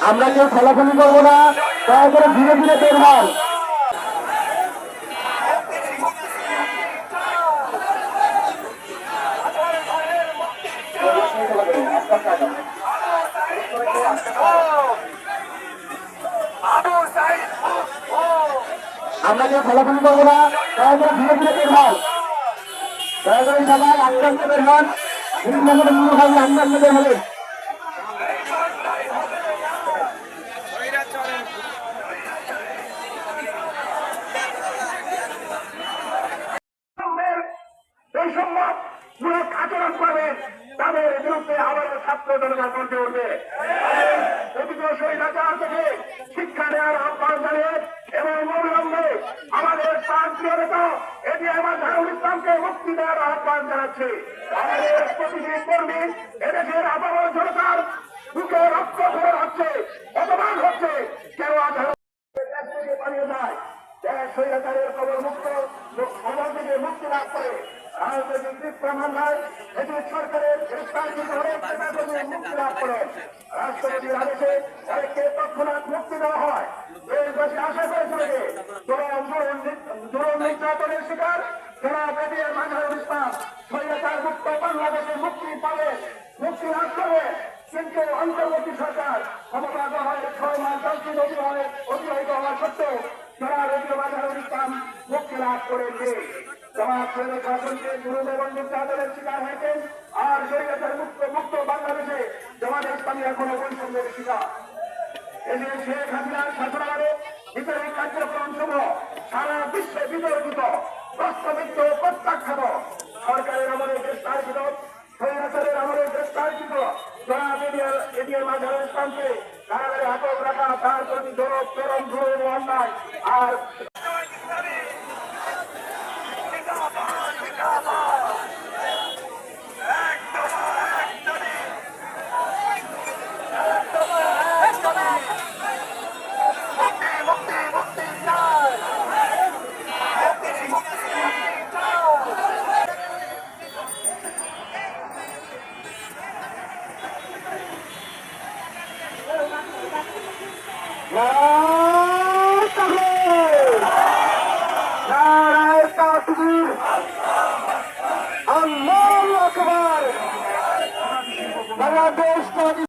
আমরা কেউ খেলাখেলি করবো না, দয়া করে ধীরে ধীরে বের হন। আমরা কেউ খেলাখেলি করবো না, দয়া করে ধীরে ধীরে বের হন। দয়া করে সবাই আস্তে আস্তে বের হন। আস্তে আস্তে বের হবে। বৈষম্যমূলক আচরণ করবে তাদের বিরুদ্ধে আবার ছাত্র জনতা কণ্ঠে উঠবে। অতীত স্বৈরাচার থেকে শিক্ষা নেওয়ার আহ্বান জানিয়ে এবং অবিলম্বে আমাদের প্রান্তীয় নেতা এটিএম আজহারুল ইসলামকে মুক্তি দেওয়ার আহ্বান জানাচ্ছে। আমাদের প্রতিটি কর্মী এদেশের আপামর জনতার বুকে রক্ত ধরে হচ্ছে, অপমান হচ্ছে। কেউ আজহারুল পালিয়ে যায়, স্বৈরাচারের খবর মুক্ত খবর থেকে মুক্তি লাভ করে রাজনৈতিক মামলায় এটি সরকারের গ্রেফতারকৃত অনেক নেতাকর্মী মুক্তি লাভ করে রাষ্ট্রপতির আদেশে অনেককে তৎক্ষণাৎ মুক্তি দেওয়া হয়। দেশবাসী আশা করেছিল যে জুলুম নির্যাতনের শিকার জনাব এটিএম আজহারুল ইসলাম স্বৈরাচার মুক্ত বাংলাদেশে মুক্তি পাবে, মুক্তি লাভ করবে। কিন্তু অন্তর্বর্তী সরকার ক্ষমতা গ্রহণের 6 মাস অতিবাহিত হওয়া সত্ত্বেও জনাব এটিএম আজহারুল ইসলাম মুক্তি লাভ করেছে। জামাত শাসনকে জুলুম এবং নির্যাতনের শিকার হয়েছেন আর স্বৈরাচার মুক্ত বাংলাদেশে জামাত ইসলামী এখনো বৈষম্যের শিকার। এদের শেখ হাসিনার শাসনামলে বিচারিক কার্যক্রম সমূহ সারা বিশ্বে বিতর্কিত, প্রশ্নবিদ্ধ, প্রত্যাখ্যাত। সরকারের আমলে গ্রেফতারকৃত, স্বৈরাচারের আমলে গ্রেফতারকৃত জনাব এটিএম আজহারুল ইসলামকে কারাগারে আটক রাখা তার প্রতি চরম জুলুম ও অন্যায়। আর আল্লাহু আকবার। বাংলাদেশ